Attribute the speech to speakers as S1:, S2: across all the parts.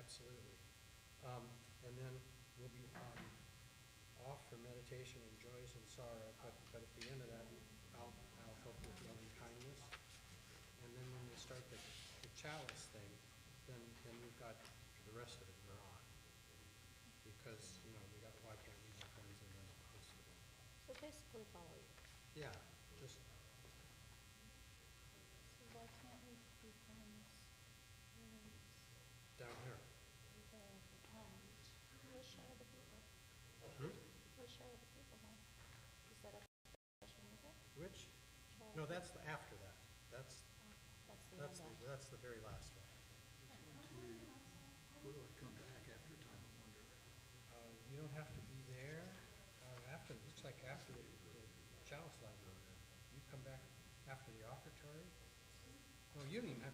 S1: absolutely. And then we'll be off for meditation and joys and sorrow, but at the end of that, I'll help with loving kindness. And then when we start the chalice thing, then we've got the rest of it, we're on. Because, we got, why can't we be friends in the hospital?
S2: So basically follow you.
S1: Yeah, just,
S2: So why can't we be friends
S1: down here.
S2: we'll share the people.
S1: Hmm?
S2: We'll share the people then. Is that a special meeting?
S1: Which?
S2: Share
S1: No,
S2: the-
S1: that's after that. That's
S2: That's the end.
S1: that's the very last one.
S3: Where do I come back after time of wonder?
S1: You don't have to be there. Looks like after the chalice library. You come back after the offertory. No, you don't even have.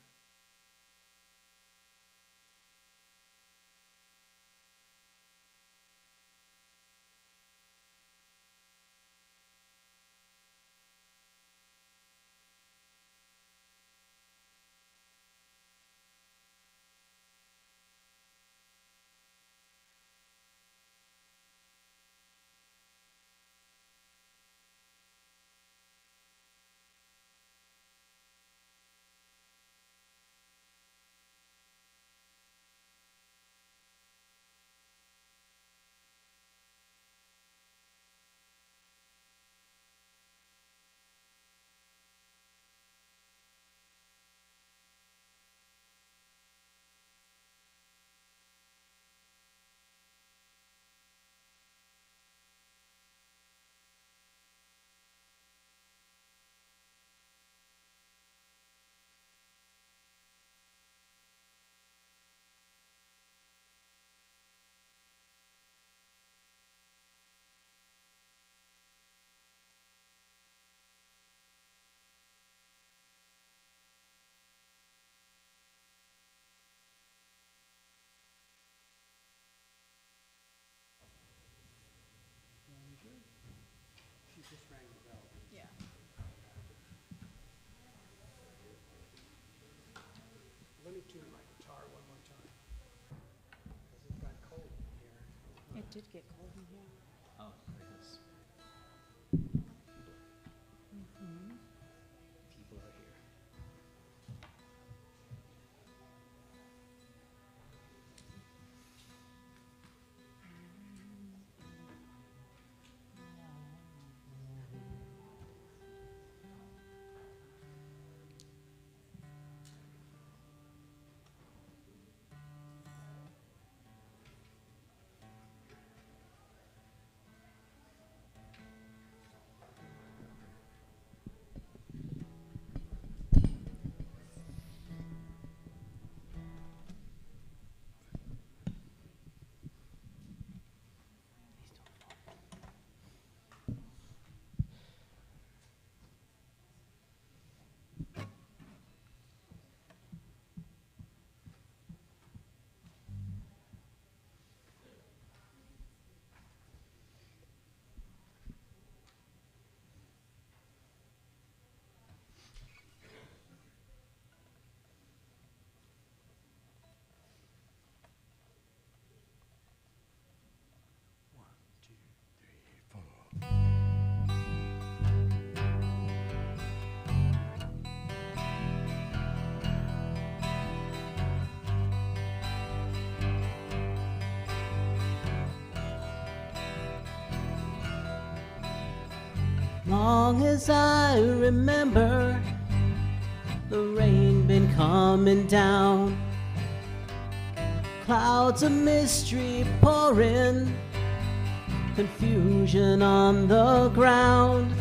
S1: She just rang the bell.
S2: Yeah.
S1: Let me tune my guitar one more time. Because it got cold in here.
S2: It did get cold in here.
S4: Oh, because
S2: Mm-hmm.
S4: people are here.
S1: One, two, three, four.
S5: Long as I remember, the rain been coming down, clouds of mystery pouring, confusion on the ground.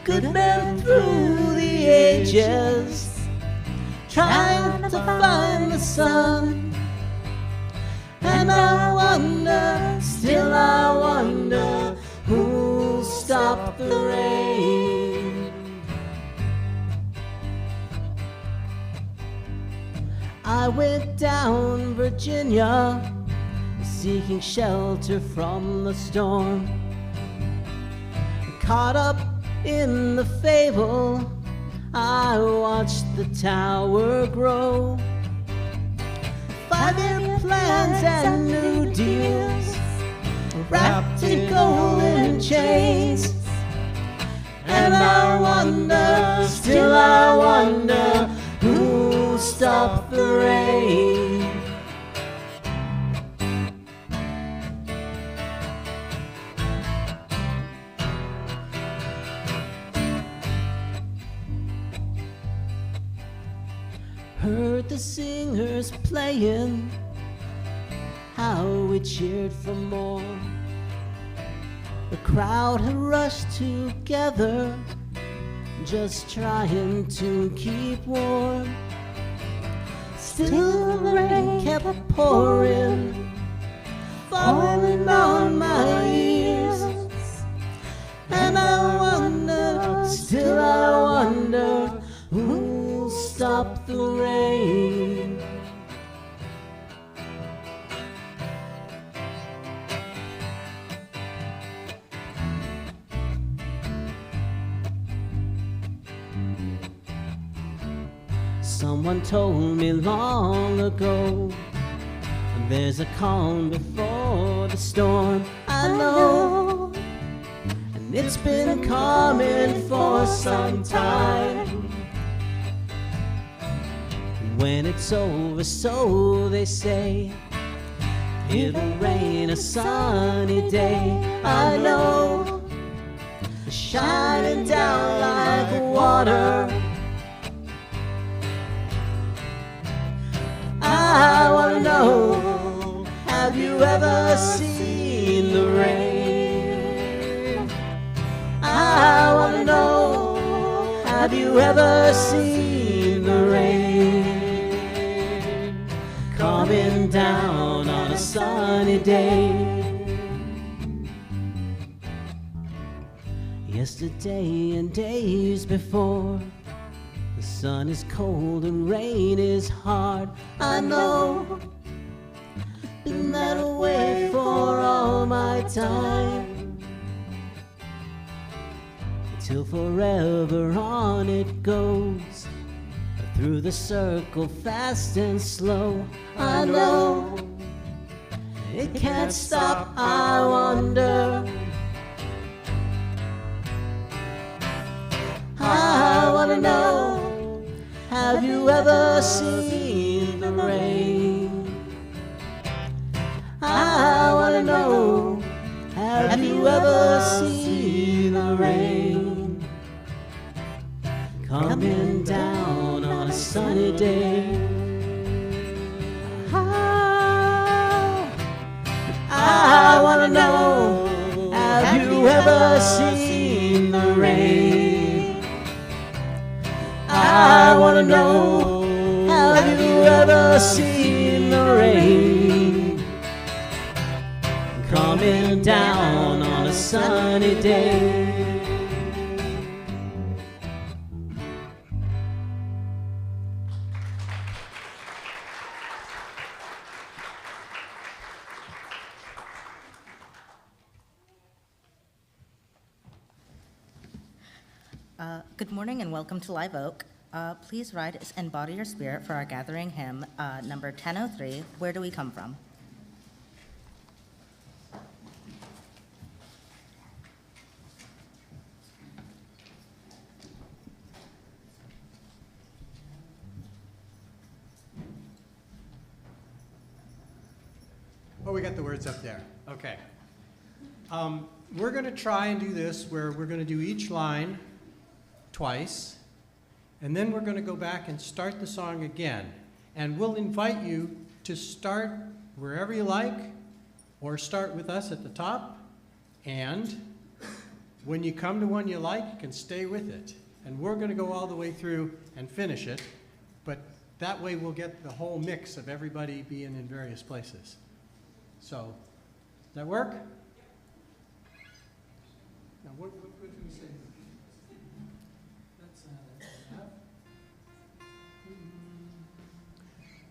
S5: Good men through the ages, trying to find the sun. And I wonder, still I wonder, who'll stop the rain? I went down Virginia, seeking shelter from the storm. Caught up in the fable, I watched the tower grow. 5-year plans and new deals, wrapped in golden chains. And I wonder, still I wonder, who'll stop the rain? Heard the singers playing, how we cheered for more. The crowd had rushed together, just trying to keep warm. Still the rain kept pouring, falling on my ears. And I wonder, still I wonder, who'll stop the rain? Someone told me long ago, there's a calm before the storm. I know, and it's been coming for some time. When it's over, so they say, it'll rain a sunny day. I know, shining down like water. I wanna know, have you ever seen the rain? I wanna know, have you ever seen the rain? Coming down on a sunny day. Yesterday and days before, the sun is cold and rain is hard. I know, been that way for all my time. Till forever on it goes, through the circle fast and slow. I know, it can't stop, I wonder. I wanna know, have you ever seen the rain? I wanna know, have you ever seen the rain? Coming down on a sunny day. I wanna know, have you ever seen the rain? I wanna know, have you ever seen the rain? Coming down on a sunny day.
S6: Good morning and welcome to Live Oak. Please rise and body your spirit for our gathering hymn, number 1003, Where Do We Come From?
S1: Oh, we got the words up there. Okay. We're going to try and do this where we're going to do each line twice, and then we're going to go back and start the song again. And we'll invite you to start wherever you like, or start with us at the top. And when you come to one you like, you can stay with it. And we're going to go all the way through and finish it, but that way we'll get the whole mix of everybody being in various places. So, does that work? Now, what do we say?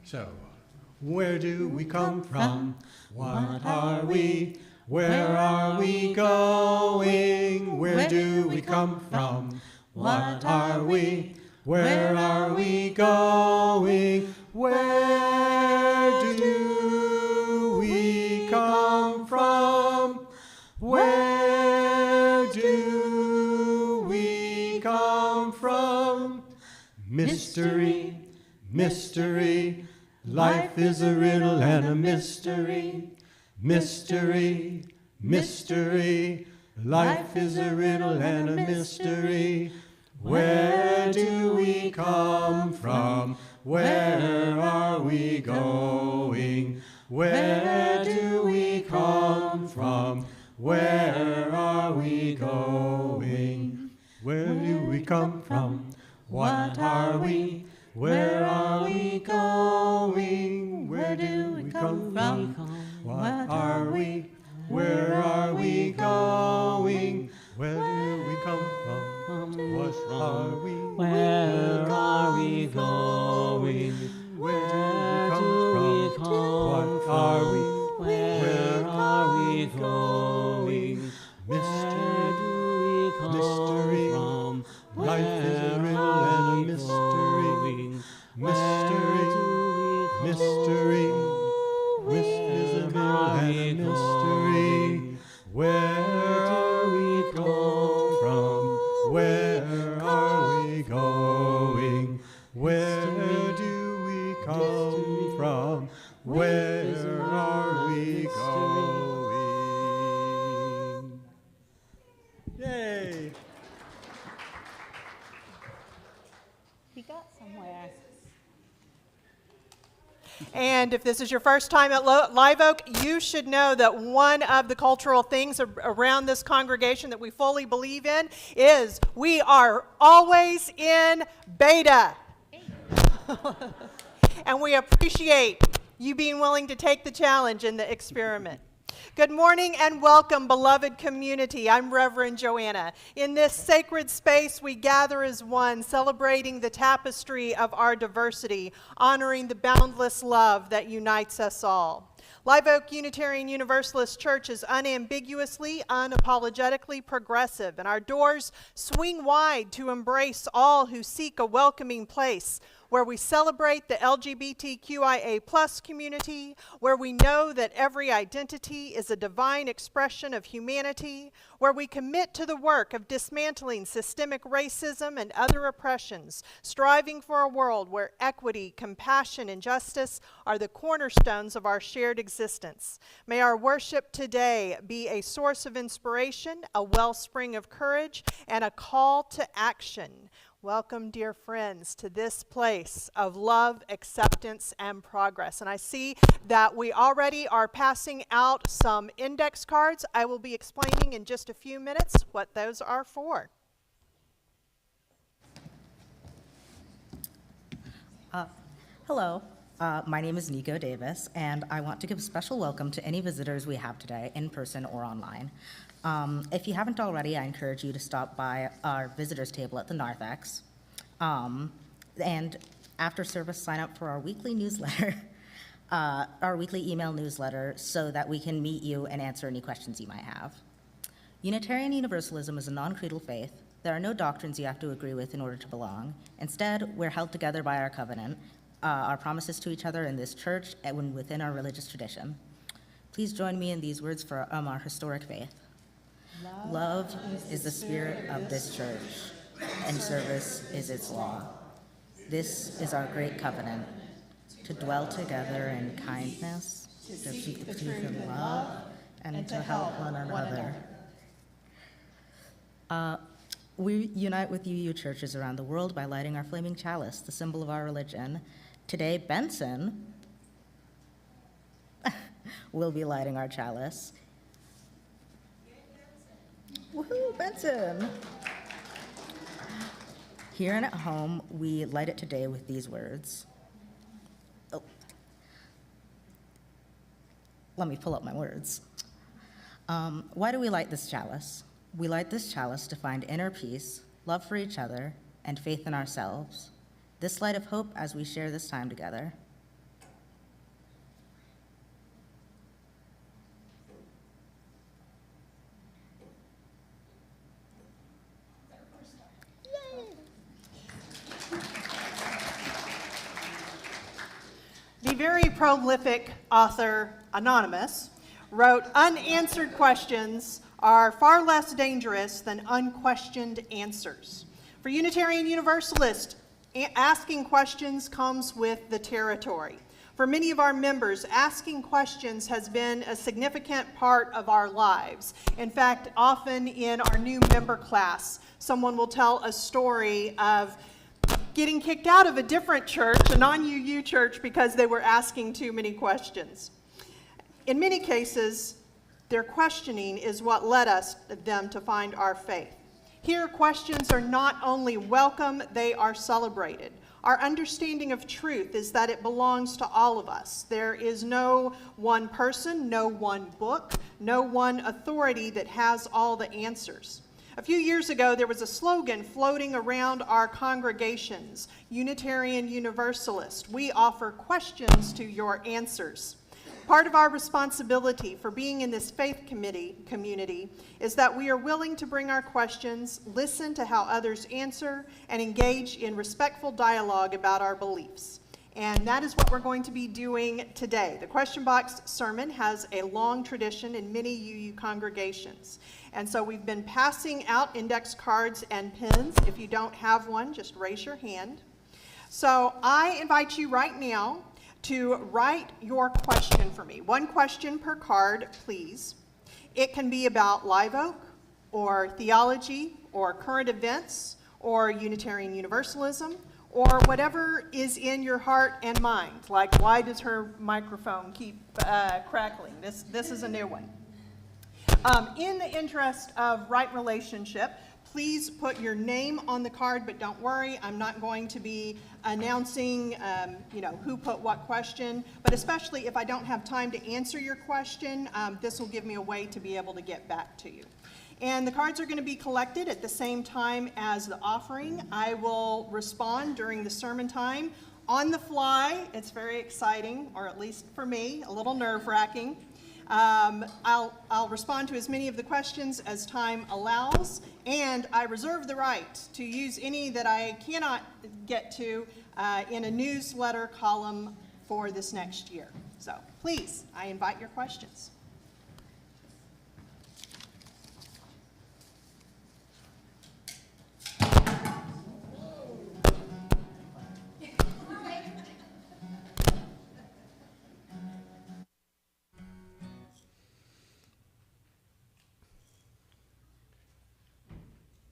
S1: So, where do we come from? What are we? Where are we going? Where do we come from? What are we? Where are we going? Where do mystery. Life is a riddle and a mystery. Mystery, mystery. Life is a riddle and a mystery. Where do we come from? Where are we going? Where do we come from? Where are we going? Where do we come from? What are we? Where are we going? Where do we come from? What are we? Where are we going? Where do we come from? What are we?
S5: Where are we going?
S1: Where do we come from? What are we?
S5: Where are we going? Where do we come
S1: Mystery.
S5: from?
S1: Life is a riddle and a mystery. Mystery, mystery. This is a riddle and a mystery. Where do we come from? Where are we going? Where do we come from? Where are we going? Yay!
S6: He got somewhere.
S7: And if this is your first time at Live Oak, you should know that one of the cultural things around this congregation that we fully believe in is we are always in beta. And we appreciate you being willing to take the challenge and the experiment. Good morning and welcome, beloved community. I'm Reverend Joanna. In this sacred space, we gather as one, celebrating the tapestry of our diversity, honoring the boundless love that unites us all. Live Oak Unitarian Universalist Church is unambiguously, unapologetically progressive, and our doors swing wide to embrace all who seek a welcoming place, where we celebrate the LGBTQIA+ community, where we know that every identity is a divine expression of humanity, where we commit to the work of dismantling systemic racism and other oppressions, striving for a world where equity, compassion, and justice are the cornerstones of our shared existence. May our worship today be a source of inspiration, a wellspring of courage, and a call to action. Welcome, dear friends, to this place of love, acceptance, and progress. And I see that we already are passing out some index cards. I will be explaining in just a few minutes what those are for.
S6: Hello, my name is Nico Davis, and I want to give a special welcome to any visitors we have today, in person or online. If you haven't already, I encourage you to stop by our visitors table at the narthex. And after service, sign up for our weekly newsletter, our weekly email newsletter, so that we can meet you and answer any questions you might have. Unitarian Universalism is a non-creedal faith. There are no doctrines you have to agree with in order to belong. Instead, we're held together by our covenant, our promises to each other in this church and within our religious tradition. Please join me in these words for our historic faith. Love is the spirit of this church, and service is its law. This is our great covenant, to dwell together in kindness, to seek the truth in love, and to help one another. We unite with UU churches around the world by lighting our flaming chalice, the symbol of our religion. Today, Benson will be lighting our chalice. Woohoo, Benson! Here and at home, we light it today with these words. Oh. Let me pull up my words. Why do we light this chalice? We light this chalice to find inner peace, love for each other, and faith in ourselves. This light of hope as we share this time together.
S7: The very prolific author, Anonymous, wrote, "Unanswered questions are far less dangerous than unquestioned answers." For Unitarian Universalists, asking questions comes with the territory. For many of our members, asking questions has been a significant part of our lives. In fact, often in our new member class, someone will tell a story of getting kicked out of a different church, a non-UU church, because they were asking too many questions. In many cases, their questioning is what led them to find our faith. Here, questions are not only welcome, they are celebrated. Our understanding of truth is that it belongs to all of us. There is no one person, no one book, no one authority that has all the answers. A few years ago, there was a slogan floating around our congregations, Unitarian Universalist. We offer questions to your answers. Part of our responsibility for being in this faith community is that we are willing to bring our questions, listen to how others answer, and engage in respectful dialogue about our beliefs. And that is what we're going to be doing today. The Question Box sermon has a long tradition in many UU congregations. And so we've been passing out index cards and pins. If you don't have one, just raise your hand. So I invite you right now to write your question for me. One question per card, please. It can be about Live Oak, or theology, or current events, or Unitarian Universalism, or whatever is in your heart and mind. Like, why does her microphone keep crackling? This is a new one. In the interest of right relationship, please put your name on the card, but don't worry, I'm not going to be announcing who put what question, but especially if I don't have time to answer your question, this will give me a way to be able to get back to you. And the cards are going to be collected at the same time as the offering. I will respond during the sermon time on the fly. It's very exciting, or at least for me, a little nerve-wracking. I'll respond to as many of the questions as time allows, and I reserve the right to use any that I cannot get to in a newsletter column for this next year. So please, I invite your questions.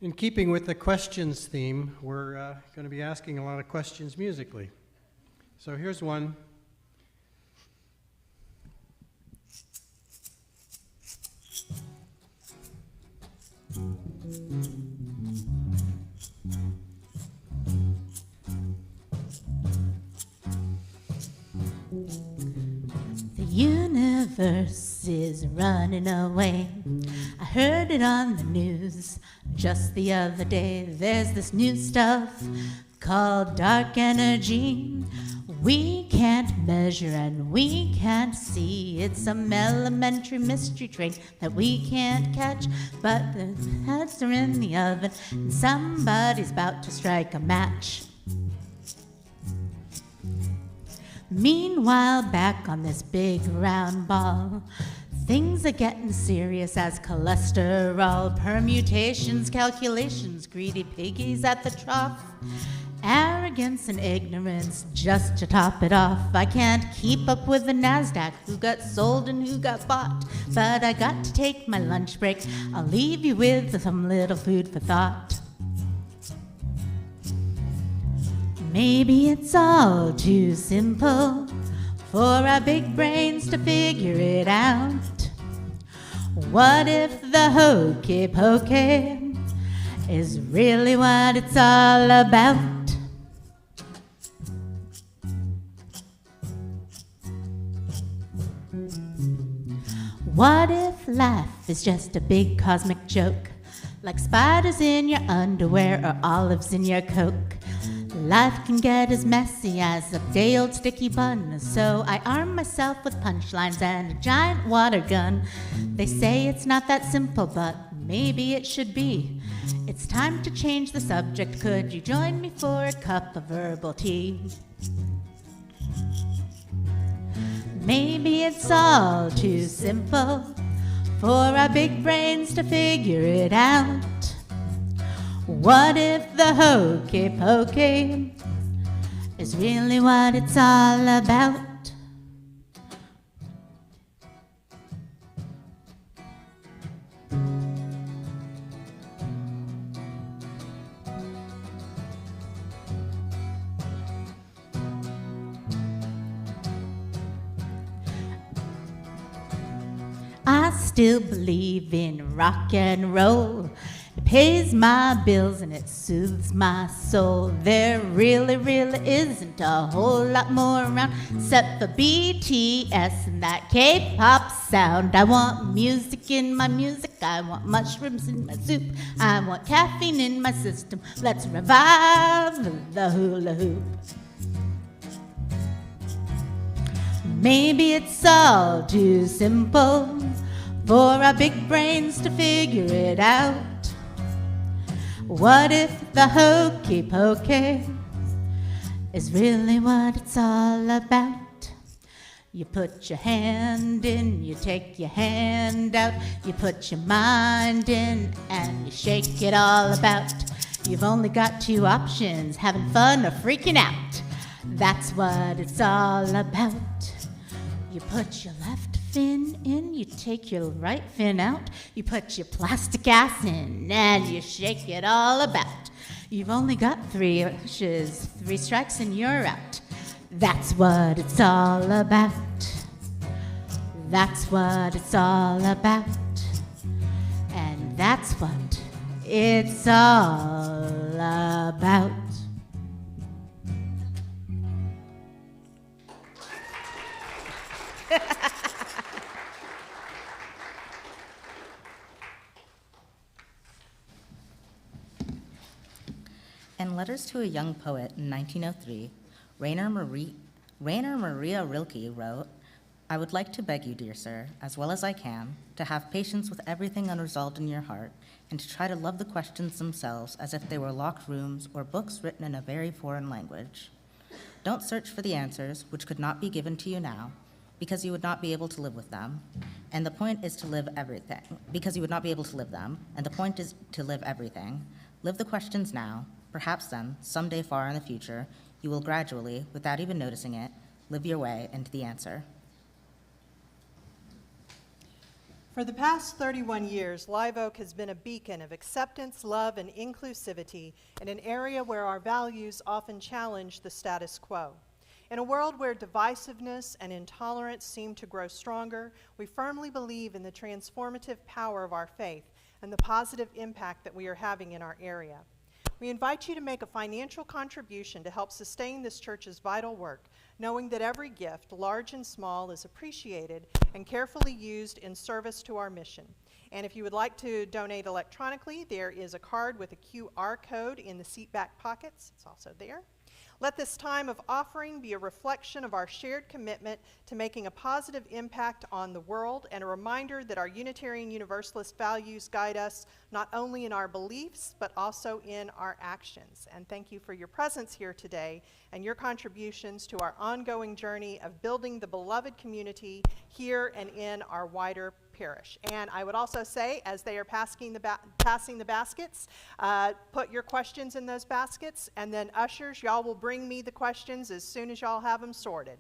S1: In keeping with the questions theme, we're going to be asking a lot of questions musically. So here's one.
S5: The universe is running away. I heard it on the news just the other day. There's this new stuff called dark energy. We can't measure and we can't see. It's some elementary mystery train that we can't catch. But the heads are in the oven and somebody's about to strike a match. Meanwhile, back on this big round ball, things are getting serious as cholesterol, permutations, calculations, greedy piggies at the trough, arrogance and ignorance just to top it off. I can't keep up with the NASDAQ, who got sold and who got bought, but I got to take my lunch break. I'll leave you with some little food for thought. Maybe it's all too simple for our big brains to figure it out. What if the hokey pokey is really what it's all about? What if life is just a big cosmic joke, like spiders in your underwear or olives in your Coke? Life can get as messy as a day-old sticky bun, so I arm myself with punchlines and a giant water gun. They say it's not that simple, but maybe it should be. It's time to change the subject. Could you join me for a cup of herbal tea? Maybe it's all too simple for our big brains to figure it out. What if the hokey pokey is really what it's all about. I still believe in rock and roll. It pays my bills and it soothes my soul. There really, really isn't a whole lot more around except for BTS and that K-pop sound. I want music in my music. I want mushrooms in my soup. I want caffeine in my system. Let's revive the hula hoop. Maybe it's all too simple for our big brains to figure it out. What if the hokey pokey is really what it's all about? You put your hand in, you take your hand out, you put your mind in, and you shake it all about. You've only got two options, having fun or freaking out. That's what it's all about. You put your left fin in, you take your right fin out, you put your plastic ass in, and you shake it all about. You've only got three wishes, 3 strikes and you're out. That's what it's all about. That's what it's all about. And that's what it's all about.
S6: In Letters to a Young Poet in 1903, Rainer Maria Rilke wrote, "I would like to beg you, dear sir, as well as I can, to have patience with everything unresolved in your heart, and to try to love the questions themselves as if they were locked rooms or books written in a very foreign language. Don't search for the answers which could not be given to you now, because you would not be able to live with them, and the point is to live everything, because you would not be able to live them, and the point is to live everything. Live the questions now. Perhaps then, someday far in the future, you will gradually, without even noticing it, live your way into the answer."
S7: For the past 31 years, Live Oak has been a beacon of acceptance, love, and inclusivity in an area where our values often challenge the status quo. In a world where divisiveness and intolerance seem to grow stronger, we firmly believe in the transformative power of our faith and the positive impact that we are having in our area. We invite you to make a financial contribution to help sustain this church's vital work, knowing that every gift, large and small, is appreciated and carefully used in service to our mission. And if you would like to donate electronically, there is a card with a QR code in the seat back pockets. It's also there. Let this time of offering be a reflection of our shared commitment to making a positive impact on the world and a reminder that our Unitarian Universalist values guide us not only in our beliefs, but also in our actions. And thank you for your presence here today and your contributions to our ongoing journey of building the beloved community here and in our wider parish. And I would also say, as they are passing the baskets, put your questions in those baskets, and then ushers, y'all will bring me the questions as soon as y'all have them sorted.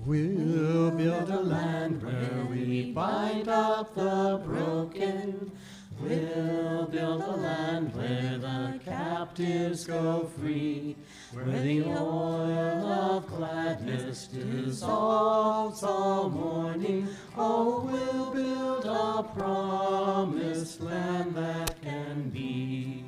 S5: We'll build a land where we bind up the broken. We'll build a land where the captives go free, where the oil of gladness dissolves all mourning. Oh, we'll build a promised land that can be.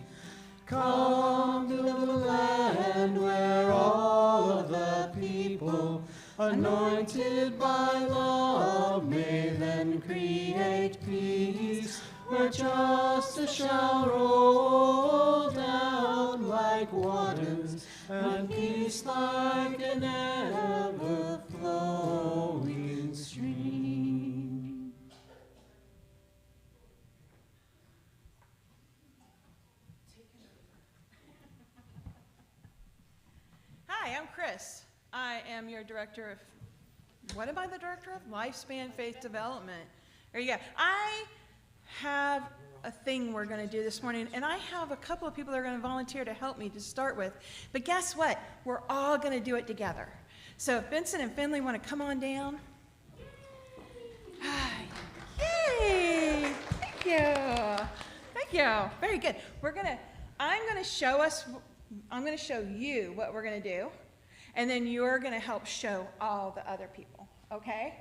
S5: Come, build a land where all of the people, anointed by love, may then create peace, where justice shall roll down like waters, and peace like an ever-flowing stream.
S8: Hi, I'm Chris. I am your director of, what am I the director of? Lifespan Faith Development. There you go. I have a thing we're going to do this morning, and I have a couple of people that are going to volunteer to help me to start with. But guess what? We're all going to do it together. So if Benson and Finley want to come on down. Yay! Thank you. Thank you. Very good. I'm going to show you what we're going to do, and then you're going to help show all the other people, okay?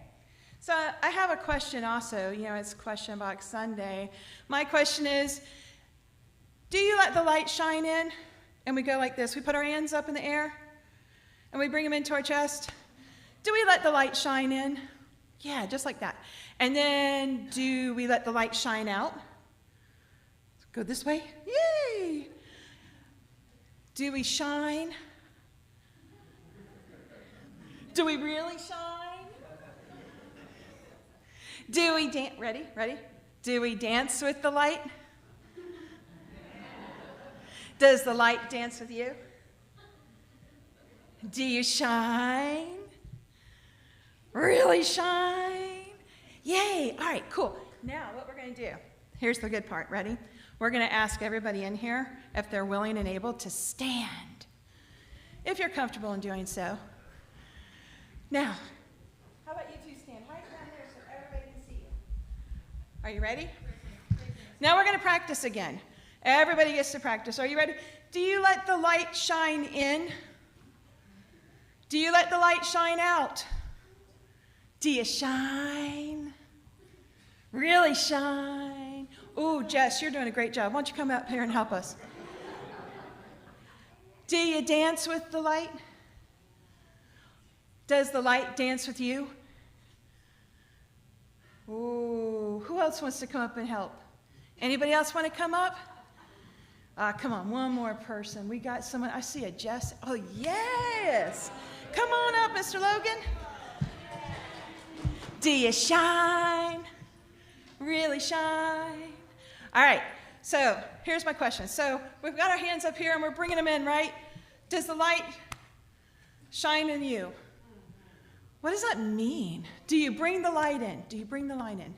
S8: So I have a question also. It's Question Box Sunday. My question is, do you let the light shine in? And we go like this. We put our hands up in the air, and we bring them into our chest. Do we let the light shine in? Yeah, just like that. And then do we let the light shine out? Go this way. Yay! Do we shine? Do we really shine? Do we dance? Ready? Do we dance with the light? Does the light dance with you? Do you shine? Really shine? Yay! All right, cool. Now what we're going to do, here's the good part. Ready? We're going to ask everybody in here if they're willing and able to stand, if you're comfortable in doing so. Now, how about you two stand right down there so everybody can see you? Are you ready? Now we're going to practice again. Everybody gets to practice. Are you ready? Do you let the light shine in? Do you let the light shine out? Do you shine? Really shine? Ooh, Jess, you're doing a great job. Why don't you come up here and help us? Do you dance with the light? Does the light dance with you? Ooh, who else wants to come up and help? Anybody else want to come up? Come on, one more person. We got someone. I see a Jess. Oh, yes. Come on up, Mr. Logan. Do you shine? Really shine? All right, so here's my question. So we've got our hands up here and we're bringing them in, right? Does the light shine in you? What does that mean? Do you bring the light in? Do you bring the light in?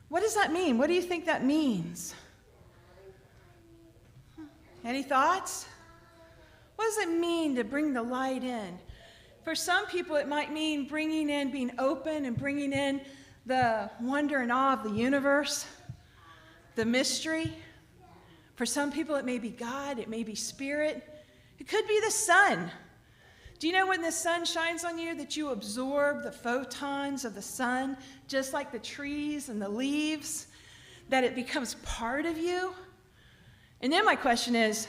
S8: What does that mean? What do you think that means? Any thoughts? What does it mean to bring the light in? For some people, it might mean bringing in, being open and bringing in the wonder and awe of the universe, the mystery. For some people, it may be God, it may be spirit. It could be the sun. Do you know when the sun shines on you that you absorb the photons of the sun, just like the trees and the leaves, that it becomes part of you? And then my question is,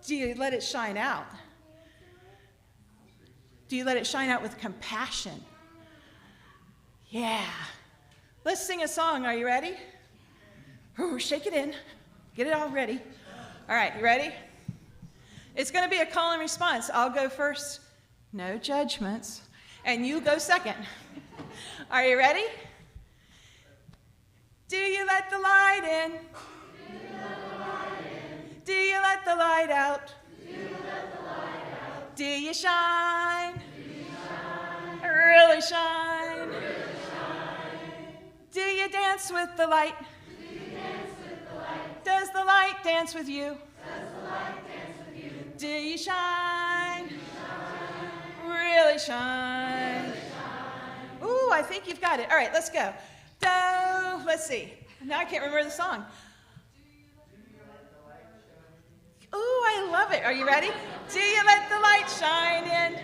S8: do you let it shine out? Do you let it shine out with compassion? Yeah. Let's sing a song. Are you ready? Ooh, shake it in. Get it all ready. All right, you ready? It's going to be a call and response. I'll go first. No judgments. And you go second. Are you ready? Do you let the light in? Do you let the light out? Do you shine? Really shine? Do you dance with the light? Does the light dance with you? Do you shine? Really shine? Ooh, I think you've got it. All right, let's go. Do, let's see. Now I can't remember the song. Ooh, I love it. Are you ready? Do you let the light shine in?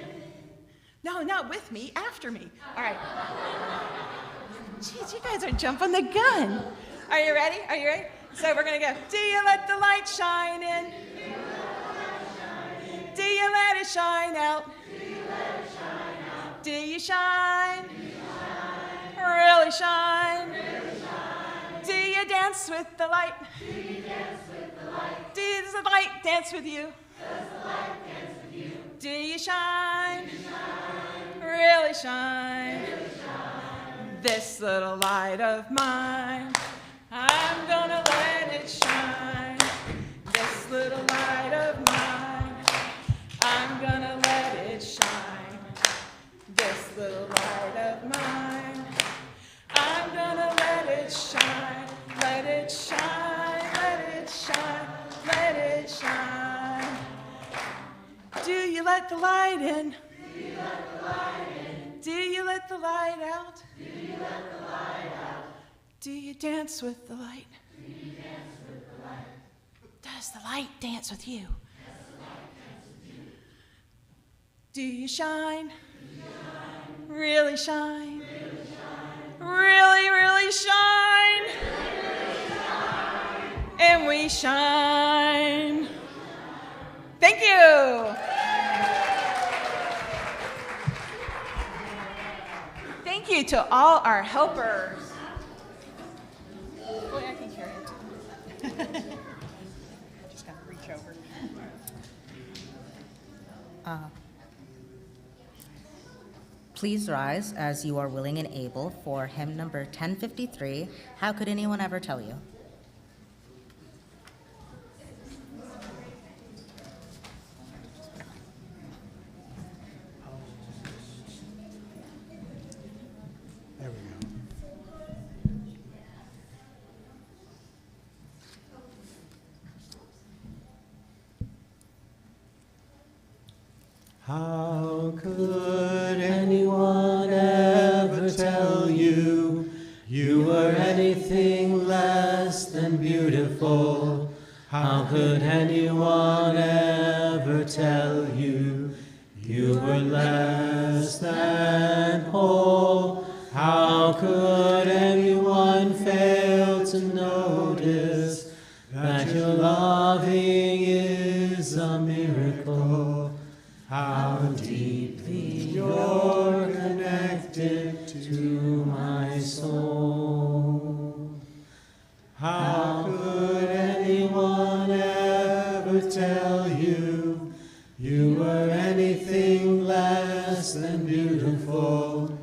S8: No, not with me, after me. All right. Jeez, you guys are jumping the gun. Are you ready? Are you ready? So we're going to go. Do you let the light shine in? Do you let it shine out? Do you shine? Really shine? Do you dance with the light? Does the light dance with you? Do you shine? Really shine? This little light of mine, I'm gonna let it shine. This little light of mine, I'm gonna let it shine. This little light of mine, I'm gonna let it shine. Do you let the light in? Do you let the light in? Do you let the light out? Do you let the light out? Do you dance with the light? Do you dance with the light? Does the light dance with you? Does the light dance with you? Do you shine? Do you shine? Really shine? Really shine? Really, really shine? Really, really shine? And we shine. Thank you. Thank you to all our helpers. Boy, I can carry it.
S7: Just gotta reach over.
S6: Please rise as you are willing and able for hymn number 1053, How Could Anyone Ever Tell You?
S1: There we go.
S5: How could anyone ever tell you you were anything less than beautiful? How could anyone ever tell you you were less than whole? How could anyone fail to notice that your loving is a miracle? How deeply you're connected to my soul. How could anyone ever tell you you were anything less than beautiful?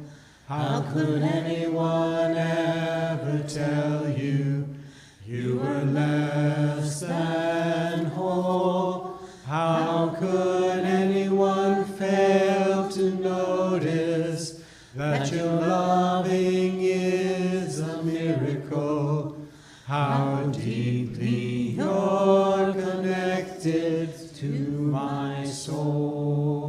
S5: How could anyone ever tell you you were less than whole? How could anyone fail to notice that your loving is a miracle? How deeply you're connected to my soul.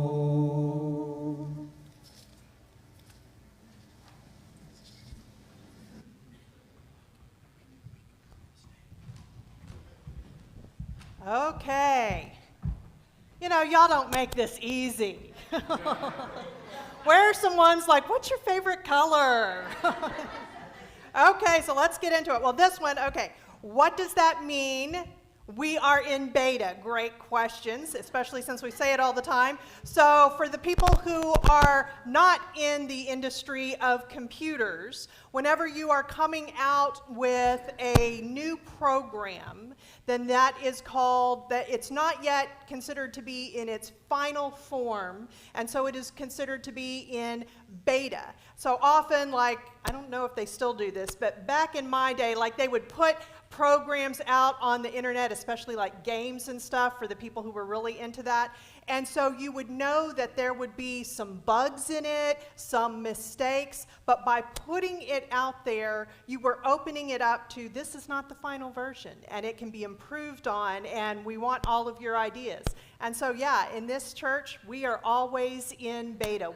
S7: Okay. You know, y'all don't make this easy. Where are some ones like, what's your favorite color? Okay, so let's get into it. Well, this one, okay. What does that mean? We are in beta. Great questions, especially since we say it all the time. So for the people who are not in the industry of computers, whenever you are coming out with a new program, then that is called, that it's not yet considered to be in its final form, and so it is considered to be in beta. So often, like, I don't know if they still do this, but back in my day, like, they would put programs out on the internet, especially like games and stuff for the people who were really into that. And so you would know that there would be some bugs in it, some mistakes, but by putting it out there, you were opening it up to, this is not the final version, and it can be improved on, and we want all of your ideas. And so, yeah, in this church, we are always in beta.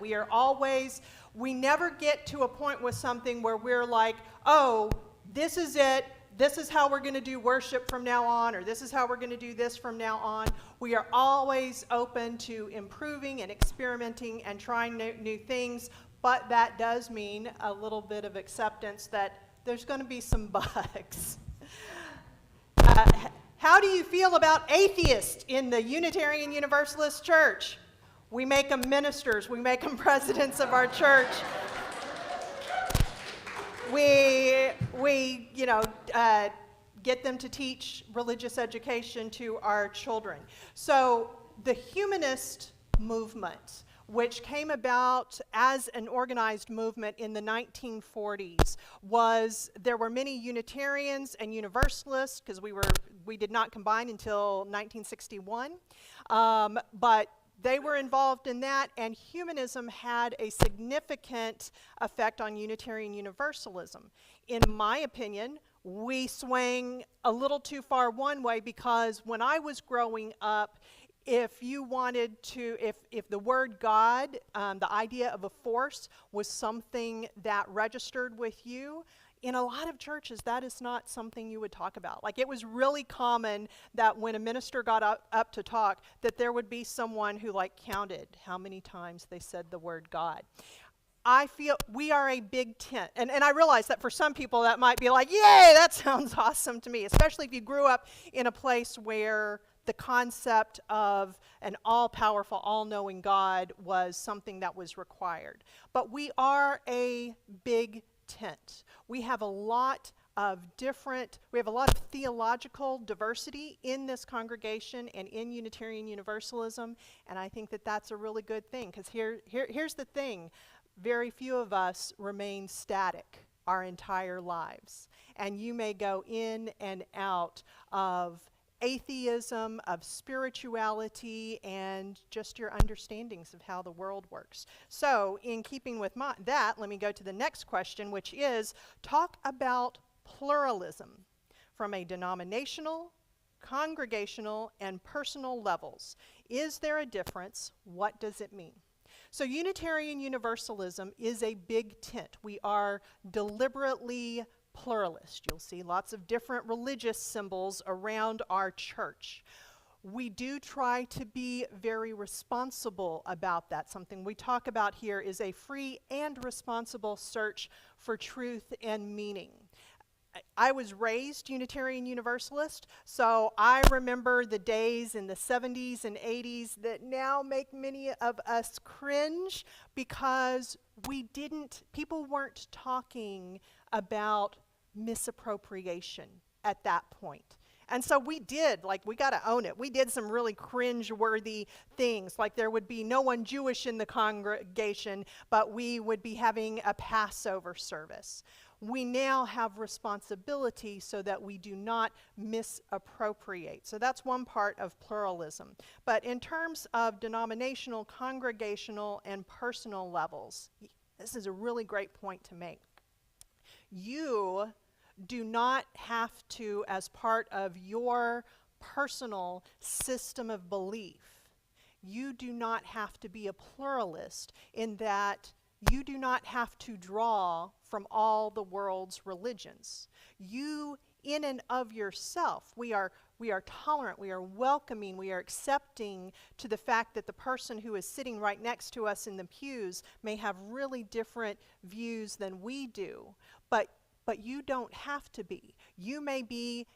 S7: We never get to a point with something where we're like, oh, this is it. This is how we're going to do worship from now on, or this is how we're going to do this from now on. We are always open to improving and experimenting and trying new things, but that does mean a little bit of acceptance that there's going to be some bugs. How do you feel about atheists in the Unitarian Universalist Church? We make them ministers. We make them presidents of our church. We get them to teach religious education to our children. So the humanist movement, which came about as an organized movement in the 1940s, there were many Unitarians and Universalists, because we did not combine until 1961, but they were involved in that, and humanism had a significant effect on Unitarian Universalism. In my opinion, we swing a little too far one way, because when I was growing up, if you wanted to, if the word God, the idea of a force, was something that registered with you, in a lot of churches, that is not something you would talk about. Like, it was really common that when a minister got up to talk, that there would be someone who counted how many times they said the word God. I feel we are a big tent. And I realize that for some people that might be like, yay, that sounds awesome to me, especially if you grew up in a place where the concept of an all-powerful, all-knowing God was something that was required. But we are a big tent. We have a lot of theological diversity in this congregation and in Unitarian Universalism, and I think that that's a really good thing, because here's the thing. Very few of us remain static our entire lives, and you may go in and out of atheism, of spirituality, and just your understandings of how the world works. So, in keeping with that, let me go to the next question, which is, talk about pluralism from a denominational, congregational, and personal levels. Is there a difference? What does it mean? So Unitarian Universalism is a big tent. We are deliberately pluralist. You'll see lots of different religious symbols around our church. We do try to be very responsible about that. Something we talk about here is a free and responsible search for truth and meaning. I was raised Unitarian Universalist, so I remember the days in the 70s and 80s that now make many of us cringe, because people weren't talking about misappropriation at that point. And so we got to own it. We did some really cringe-worthy things, like there would be no one Jewish in the congregation, but we would be having a Passover service. We now have responsibility so that we do not misappropriate. So that's one part of pluralism. But in terms of denominational, congregational, and personal levels, this is a really great point to make. You do not have to, as part of your personal system of belief, you do not have to be a pluralist in that you do not have to draw from all the world's religions. You, in and of yourself, we are tolerant, we are welcoming, we are accepting to the fact that the person who is sitting right next to us in the pews may have really different views than we do, but you don't have to be. You may be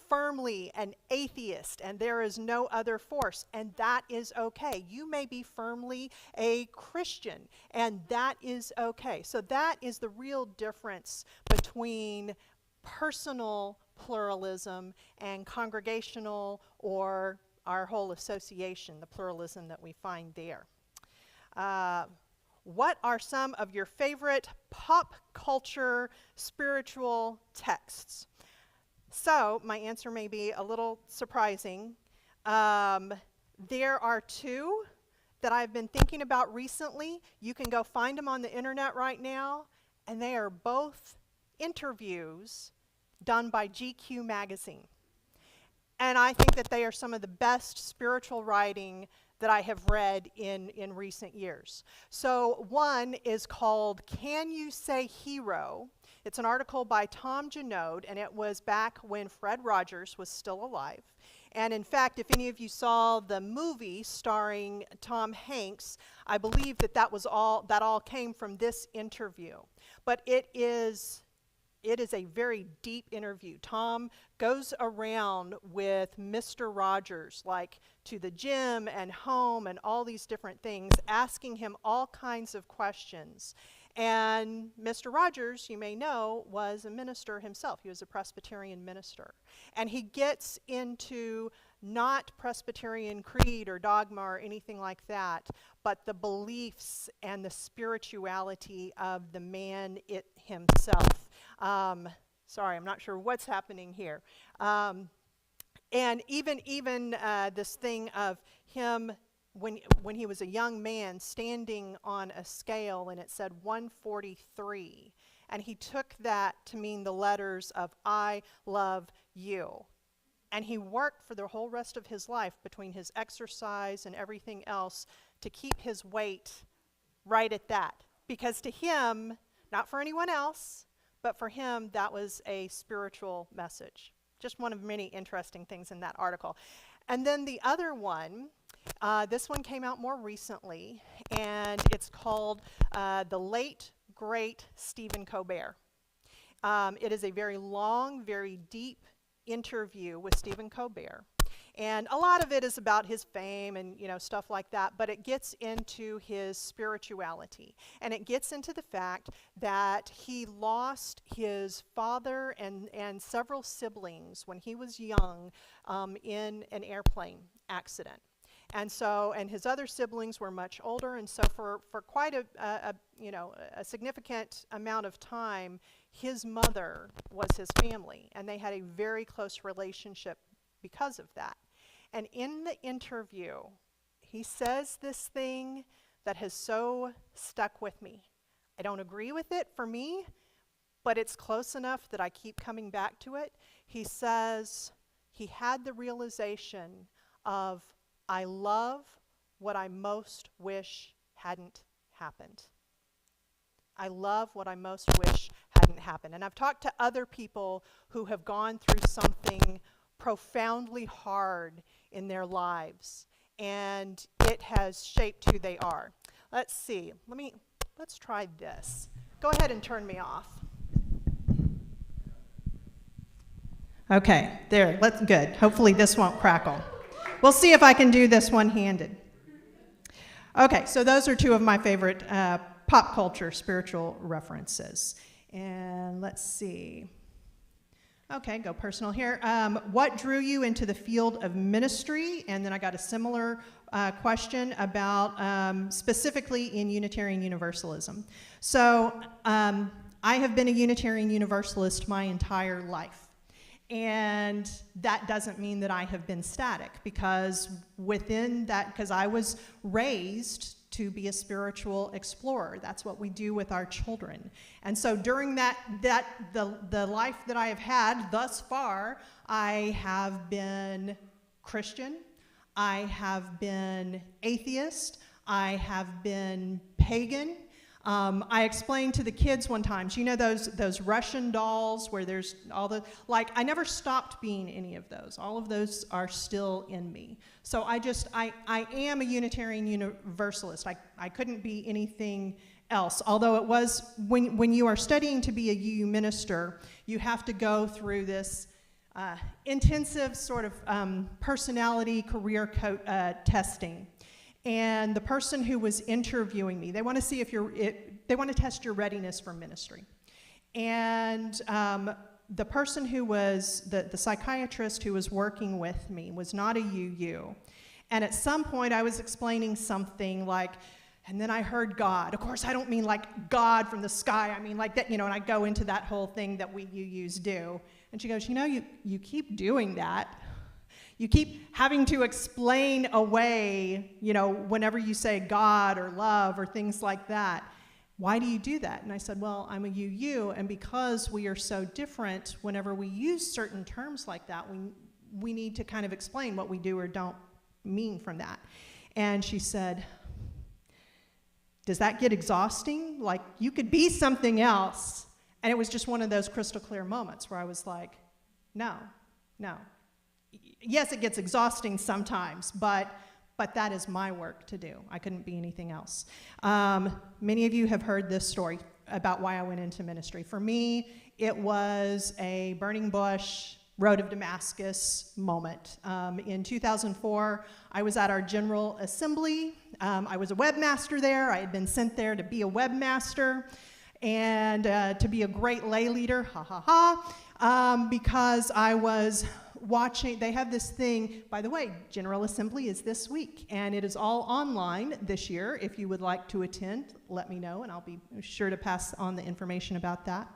S7: firmly an atheist and there is no other force, and that is okay. You may be firmly a Christian, and that is okay. So that is the real difference between personal pluralism and congregational, or our whole association, the pluralism that we find there. What are some of your favorite pop culture spiritual texts? So, my answer may be a little surprising. There are two that I've been thinking about recently. You can go find them on the internet right now, and they are both interviews done by GQ magazine. And I think that they are some of the best spiritual writing that I have read in recent years. So one is called Can You Say Hero? It's an article by Tom Janode, and it was back when Fred Rogers was still alive. And in fact, if any of you saw the movie starring Tom Hanks, I believe that all came from this interview. But it is a very deep interview. Tom goes around with Mr. Rogers, like to the gym and home and all these different things, asking him all kinds of questions. And Mr. Rogers, you may know, was a minister himself. He was a Presbyterian minister. And he gets into not Presbyterian creed or dogma or anything like that, but the beliefs and the spirituality of the man himself. Sorry, I'm not sure what's happening here. And even this thing of him when he was a young man standing on a scale and it said 143. and he took that to mean the letters of I love you. And he worked for the whole rest of his life between his exercise and everything else to keep his weight right at that. Because to him, not for anyone else, but for him, that was a spiritual message. Just one of many interesting things in that article. And then the other one, this one came out more recently, and it's called The Late, Great Stephen Colbert. It is a very long, very deep interview with Stephen Colbert. And a lot of it is about his fame and, you know, stuff like that, but it gets into his spirituality. And it gets into the fact that he lost his father and several siblings when he was young in an airplane accident. And so, and his other siblings were much older, and so for quite a significant amount of time, his mother was his family, and they had a very close relationship because of that. And in the interview, he says this thing that has so stuck with me. I don't agree with it for me, but it's close enough that I keep coming back to it. He says he had the realization of, I love what I most wish hadn't happened. I love what I most wish hadn't happened. And I've talked to other people who have gone through something profoundly hard in their lives, and it has shaped who they are. Let's see. Let's try this. Go ahead and turn me off. Okay, there. Good. Hopefully this won't crackle. We'll see if I can do this one-handed. Okay, so those are two of my favorite pop culture spiritual references. And let's see. Okay, go personal here. What drew you into the field of ministry? And then I got a similar question about specifically in Unitarian Universalism. So I have been a Unitarian Universalist my entire life. And that doesn't mean that I have been static, because within that, because I was raised to be a spiritual explorer. That's what we do with our children. And so during the life that I have had thus far, I have been Christian, I have been atheist, I have been pagan. I explained to the kids one time, you know those Russian dolls where there's all the, I never stopped being any of those. All of those are still in me. So I am a Unitarian Universalist. I couldn't be anything else. Although it was, when you are studying to be a UU minister, you have to go through this intensive sort of personality career testing. And the person who was interviewing me, they want to see if they want to test your readiness for ministry. And the person who was, the psychiatrist who was working with me was not a UU. And at some point I was explaining something like, and then I heard God. Of course, I don't mean like God from the sky. I mean like that, and I go into that whole thing that we UUs do. And she goes, you keep doing that. You keep having to explain away, whenever you say God or love or things like that. Why do you do that? And I said, well, I'm a UU, and because we are so different, whenever we use certain terms like that, we need to kind of explain what we do or don't mean from that. And she said, does that get exhausting? Like, you could be something else. And it was just one of those crystal clear moments where I was like, no. Yes, it gets exhausting sometimes, but that is my work to do. I couldn't be anything else. Many of you have heard this story about why I went into ministry. For me, it was a burning bush, road of Damascus moment. In 2004, I was at our General Assembly. I was a webmaster there. I had been sent there to be a webmaster and to be a great lay leader, because I was watching. They have this thing, by the way, General Assembly is this week, and it is all online this year. If you would like to attend, let me know, and I'll be sure to pass on the information about that.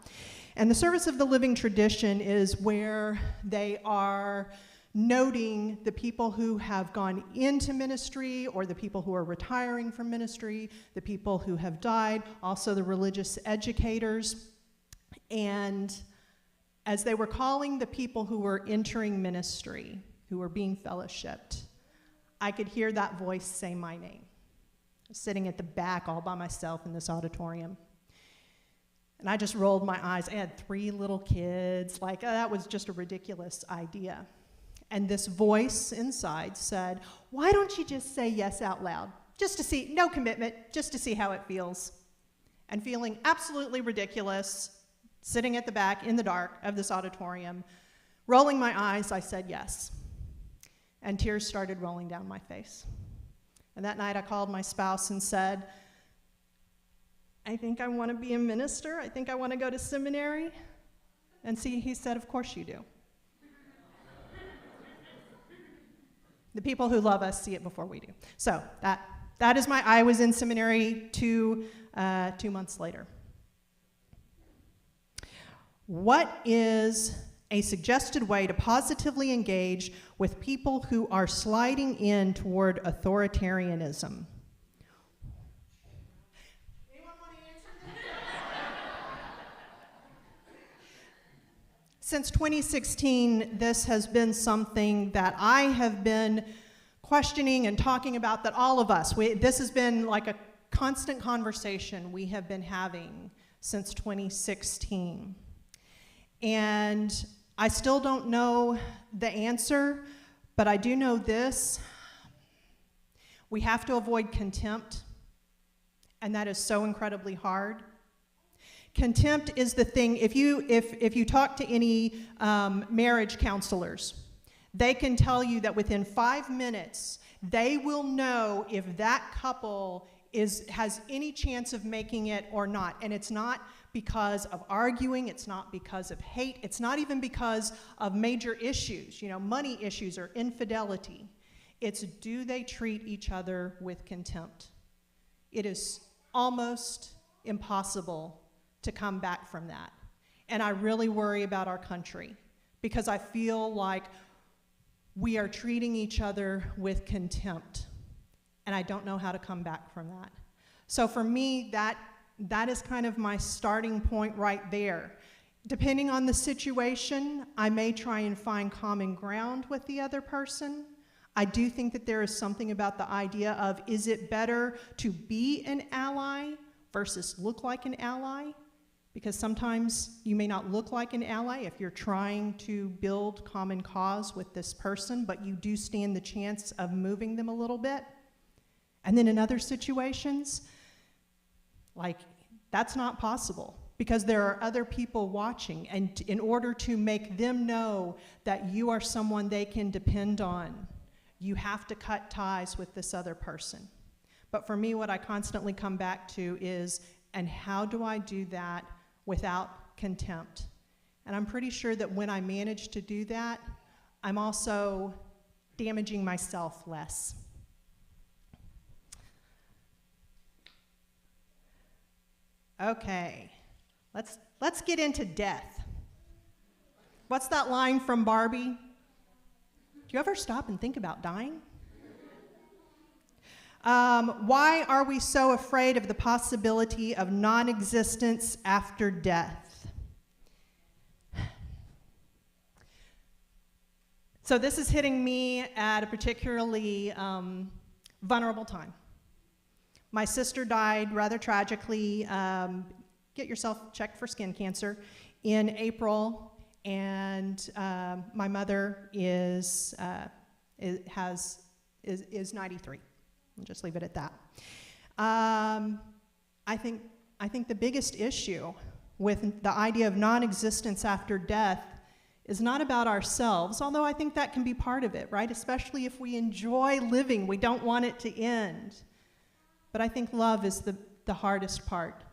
S7: And the Service of the Living Tradition is where they are noting the people who have gone into ministry, or the people who are retiring from ministry, the people who have died, also the religious educators. And as they were calling the people who were entering ministry, who were being fellowshipped, I could hear that voice say my name. I was sitting at the back all by myself in this auditorium. And I just rolled my eyes. I had 3 little kids. That was just a ridiculous idea. And this voice inside said, why don't you just say yes out loud? Just to see, no commitment, just to see how it feels. And feeling absolutely ridiculous, sitting at the back in the dark of this auditorium, rolling my eyes, I said yes. And tears started rolling down my face. And that night I called my spouse and said, I think I want to be a minister. I think I want to go to seminary. And he said, of course you do. The people who love us see it before we do. So that is I was in seminary 2 months later. What is a suggested way to positively engage with people who are sliding in toward authoritarianism? Anyone want to answer that? Since 2016, this has been something that I have been questioning and talking about, that all of us, this has been like a constant conversation we have been having since 2016. And I still don't know the answer, but I do know this. We have to avoid contempt, and that is so incredibly hard. Contempt is the thing, if you talk to any marriage counselors, they can tell you that within 5 minutes, they will know if that couple has any chance of making it or not. And it's not because of arguing, it's not because of hate, it's not even because of major issues, money issues or infidelity. It's, do they treat each other with contempt? It is almost impossible to come back from that. And I really worry about our country, because I feel like we are treating each other with contempt, and I don't know how to come back from that. So for me, that is kind of my starting point right there. Depending on the situation, I may try and find common ground with the other person. I do think that there is something about the idea of, is it better to be an ally versus look like an ally? Because sometimes you may not look like an ally if you're trying to build common cause with this person, but you do stand the chance of moving them a little bit. And then in other situations, that's not possible, because there are other people watching, and in order to make them know that you are someone they can depend on, you have to cut ties with this other person. But for me, what I constantly come back to is, and how do I do that without contempt? And I'm pretty sure that when I manage to do that, I'm also damaging myself less. Okay, let's get into death. What's that line from Barbie? Do you ever stop and think about dying? Why are we so afraid of the possibility of non-existence after death? So this is hitting me at a particularly vulnerable time. My sister died rather tragically, get yourself checked for skin cancer, in April, and my mother is 93. I'll just leave it at that. I think the biggest issue with the idea of non-existence after death is not about ourselves, although I think that can be part of it, right? Especially if we enjoy living, we don't want it to end. But I think love is the hardest part.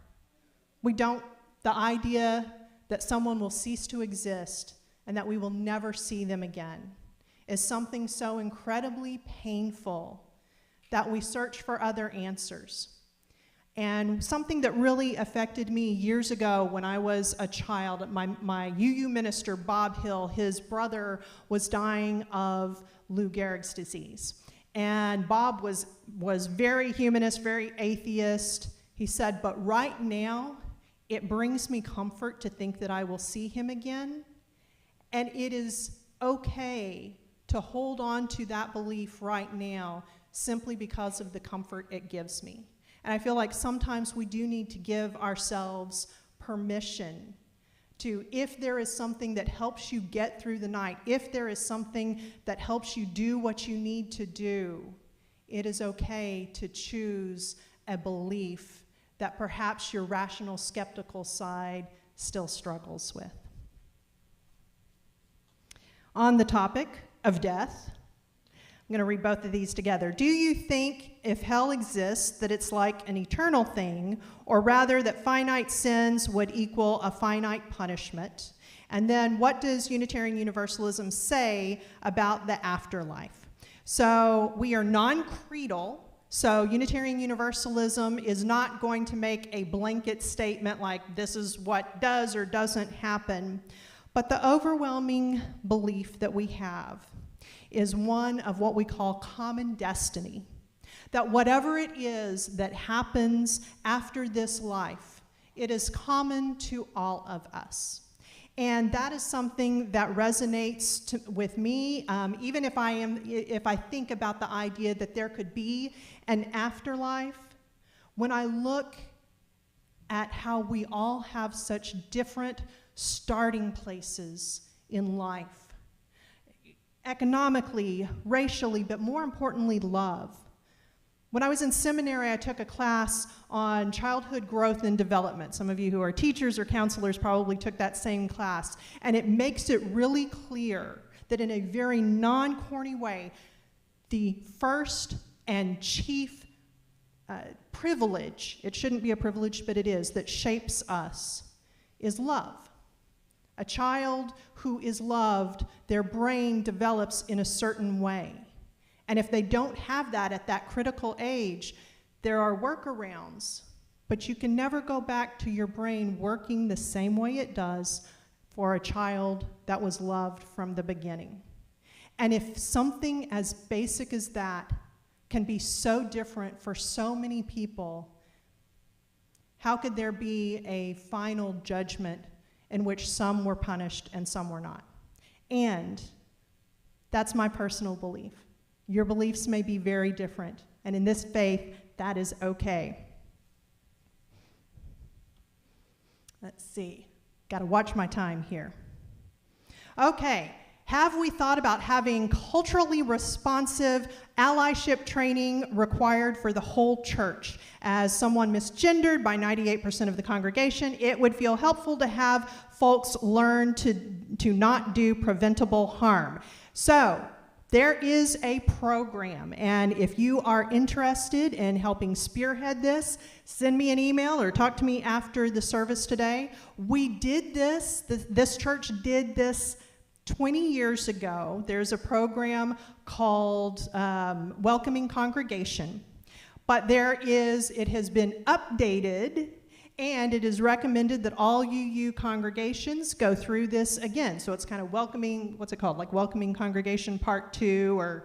S7: The idea that someone will cease to exist and that we will never see them again is something so incredibly painful that we search for other answers. And something that really affected me years ago when I was a child, my UU minister, Bob Hill, his brother was dying of Lou Gehrig's disease. And Bob was very humanist, very atheist. He said, but right now, It brings me comfort to think that I will see him again. And it is okay to hold on to that belief right now simply because of the comfort it gives me. And I feel like sometimes we do need to give ourselves permission to, if there is something that helps you get through the night, if there is something that helps you do what you need to do, it is okay to choose a belief that perhaps your rational, skeptical side still struggles with. On the topic of death, I'm going to read both of these together. Do you think if hell exists that it's like an eternal thing, or rather that finite sins would equal a finite punishment? And then what does Unitarian Universalism say about the afterlife? So we are non-creedal. So Unitarian Universalism is not going to make a blanket statement like this is what does or doesn't happen. But the overwhelming belief that we have is one of what we call common destiny. That whatever it is that happens after this life, it is common to all of us. And that is something that resonates with me, even if I think about the idea that there could be an afterlife. When I look at how we all have such different starting places in life, economically, racially, but more importantly, love. When I was in seminary, I took a class on childhood growth and development. Some of you who are teachers or counselors probably took that same class. And it makes it really clear that in a very non-corny way, the first and chief privilege, it shouldn't be a privilege, but it is, that shapes us, is love. A child who is loved, their brain develops in a certain way. And if they don't have that at that critical age, there are workarounds, but you can never go back to your brain working the same way it does for a child that was loved from the beginning. And if something as basic as that can be so different for so many people, how could there be a final judgment in which some were punished and some were not? And that's my personal belief. Your beliefs may be very different, and in this faith, that is okay. Let's see. Got to watch my time here. Okay. Have we thought about having culturally responsive allyship training required for the whole church? As someone misgendered by 98% of the congregation, it would feel helpful to have folks learn to not do preventable harm. So, there is a program, and if you are interested in helping spearhead this, send me an email or talk to me after the service today. We did this church did this 20 years ago. There's a program called Welcoming Congregation, but it has been updated, and it is recommended that all UU congregations go through this again. So it's kind of welcoming, what's it called? Like Welcoming Congregation Part 2 or,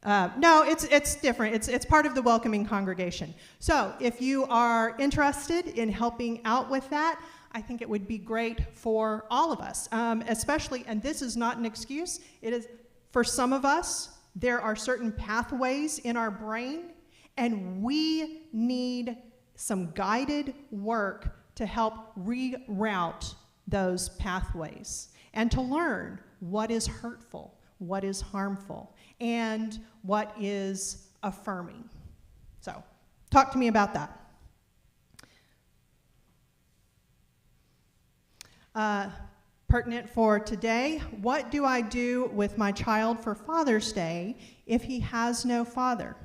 S7: no, it's different. It's part of the Welcoming Congregation. So if you are interested in helping out with that, I think it would be great for all of us, especially, and this is not an excuse, it is, for some of us, there are certain pathways in our brain, and we need some guided work to help reroute those pathways and to learn what is hurtful, what is harmful, and what is affirming. So, talk to me about that. Pertinent for today, what do I do with my child for Father's Day if he has no father?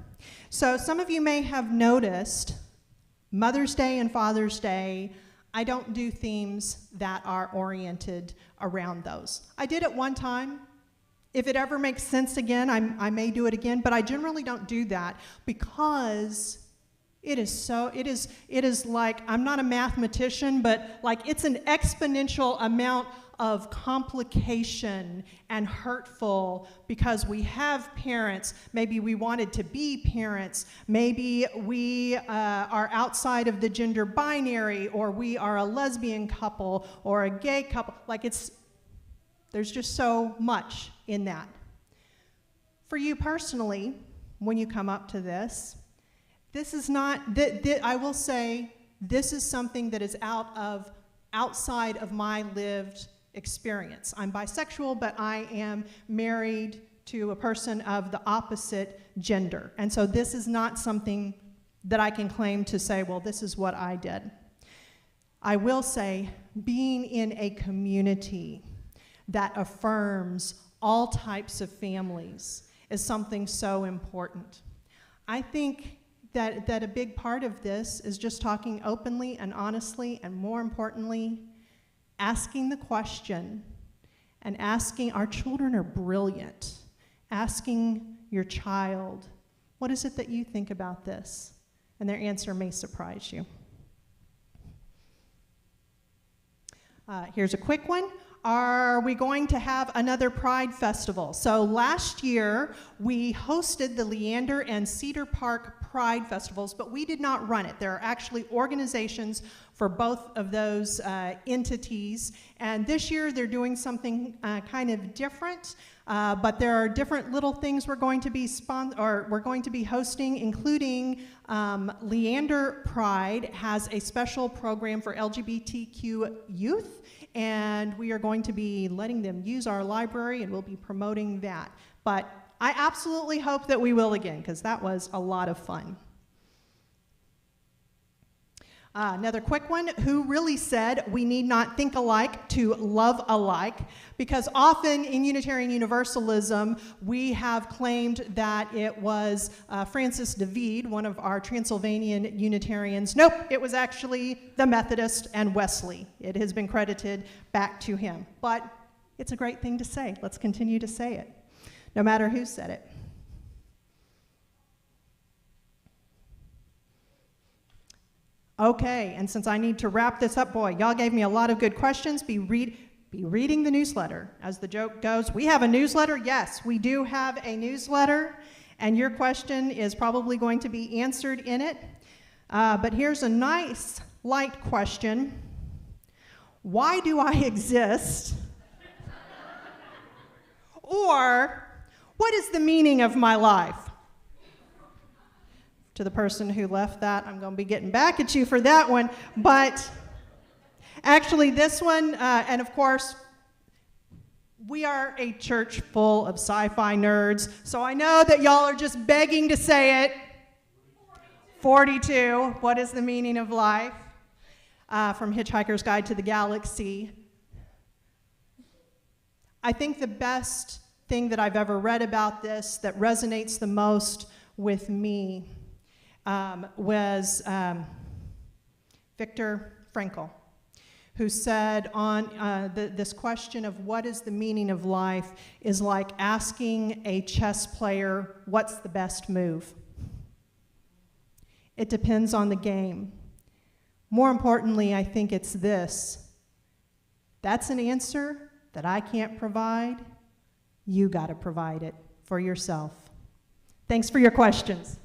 S7: So some of you may have noticed Mother's Day and Father's Day, I don't do themes that are oriented around those. I did it one time. If it ever makes sense again, I may do it again, but I generally don't do that because it is like, I'm not a mathematician, but like it's an exponential amount of complication and hurtful because we have parents, maybe we wanted to be parents, maybe we are outside of the gender binary, or we are a lesbian couple or a gay couple. Like, there's just so much in that. For you personally, when you come up to this is not, I will say, this is something that is outside of my lived experience. I'm bisexual, but I am married to a person of the opposite gender. And so this is not something that I can claim to say, well, this is what I did. I will say, being in a community that affirms all types of families is something so important. I think that a big part of this is just talking openly and honestly, and more importantly, asking the question, and asking, our children are brilliant, asking your child, what is it that you think about this? And their answer may surprise you. Here's a quick one. Are we going to have another Pride Festival? So last year, we hosted the Leander and Cedar Park Pride Festivals, but we did not run it. There are actually organizations for both of those entities, and this year they're doing something kind of different, but there are different little things we're going to be hosting, including Leander Pride has a special program for LGBTQ youth, and we are going to be letting them use our library, and we'll be promoting that. But I absolutely hope that we will again, because that was a lot of fun. Another quick one, who really said we need not think alike to love alike? Because often in Unitarian Universalism, we have claimed that it was Francis David, one of our Transylvanian Unitarians. Nope, it was actually the Methodist and Wesley. It has been credited back to him. But it's a great thing to say. Let's continue to say it, no matter who said it. Okay, and since I need to wrap this up, boy, y'all gave me a lot of good questions. Be reading the newsletter. As the joke goes, we have a newsletter? Yes, we do have a newsletter, and your question is probably going to be answered in it. But here's a nice, light question. Why do I exist? Or, what is the meaning of my life? To the person who left that, I'm going to be getting back at you for that one. But actually, this one, and of course, we are a church full of sci-fi nerds, so I know that y'all are just begging to say it. 42, what is the meaning of life? From Hitchhiker's Guide to the Galaxy. I think the best thing that I've ever read about this that resonates the most with me was Viktor Frankl, who said on this question of what is the meaning of life is like asking a chess player, what's the best move? It depends on the game. More importantly, I think it's this. That's an answer that I can't provide. You got to provide it for yourself. Thanks for your questions.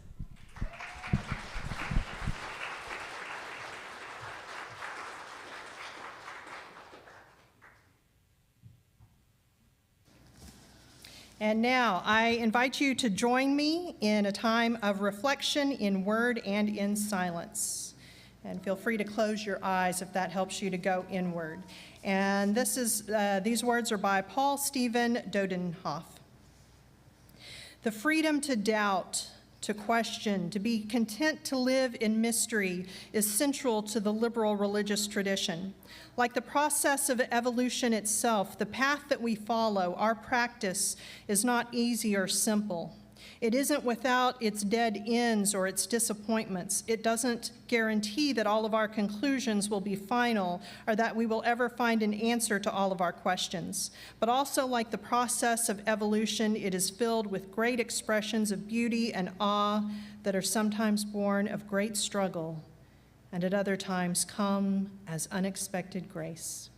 S7: And now, I invite you to join me in a time of reflection in word and in silence. And feel free to close your eyes if that helps you to go inward. And these words are by Paul Stephen Dodenhoff. The freedom to doubt, to question, to be content to live in mystery is central to the liberal religious tradition. Like the process of evolution itself, the path that we follow, our practice, is not easy or simple. It isn't without its dead ends or its disappointments. It doesn't guarantee that all of our conclusions will be final or that we will ever find an answer to all of our questions. But also, like the process of evolution, it is filled with great expressions of beauty and awe that are sometimes born of great struggle and at other times come as unexpected grace.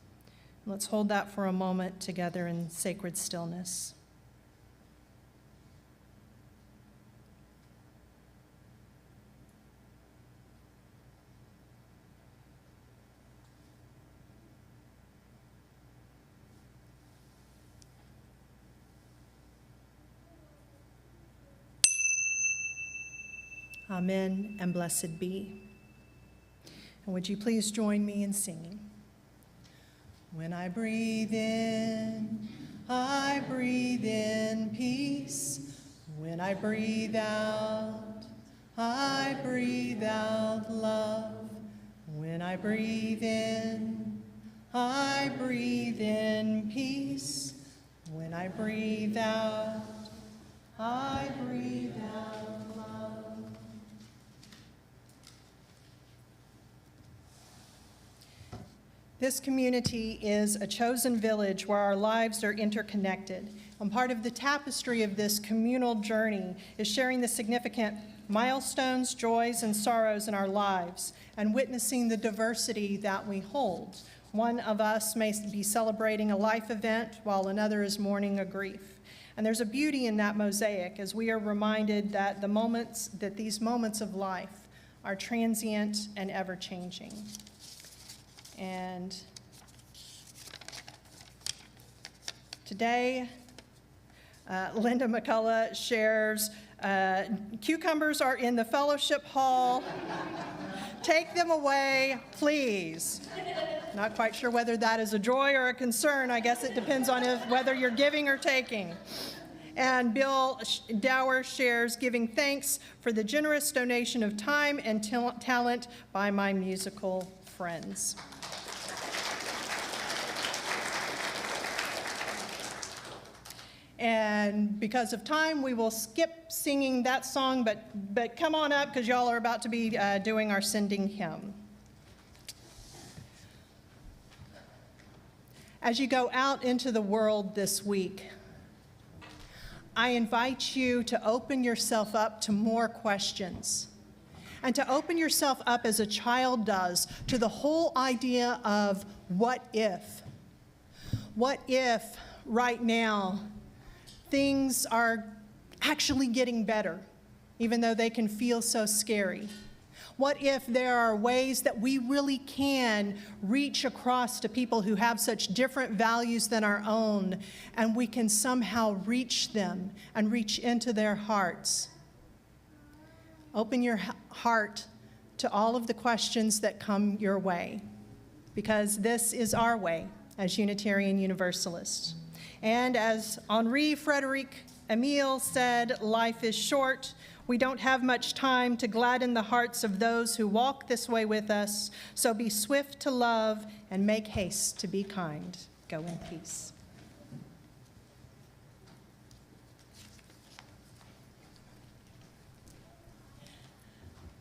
S7: Let's hold that for a moment together in sacred stillness. Amen and blessed be. And would you please join me in singing? When I breathe in peace. When I breathe out love. When I breathe in peace. When I breathe out love. This community is a chosen village where our lives are interconnected. And part of the tapestry of this communal journey is sharing the significant milestones, joys, and sorrows in our lives and witnessing the diversity that we hold. One of us may be celebrating a life event while another is mourning a grief. And there's a beauty in that mosaic as we are reminded that these moments of life are transient and ever-changing. And today, Linda McCullough shares, cucumbers are in the fellowship hall. Take them away, please. Not quite sure whether that is a joy or a concern. I guess it depends on whether you're giving or taking. And Bill Dower shares, giving thanks for the generous donation of time and talent by my musical friends. And because of time, we will skip singing that song, but come on up because y'all are about to be doing our sending hymn. As you go out into the world this week, I invite you to open yourself up to more questions and to open yourself up as a child does to the whole idea of what if? What if right now things are actually getting better, even though they can feel so scary? What if there are ways that we really can reach across to people who have such different values than our own, and we can somehow reach them and reach into their hearts? Open your heart to all of the questions that come your way, because this is our way as Unitarian Universalists. And as Henri Frédéric Emile said, life is short. We don't have much time to gladden the hearts of those who walk this way with us. So be swift to love and make haste to be kind. Go in peace.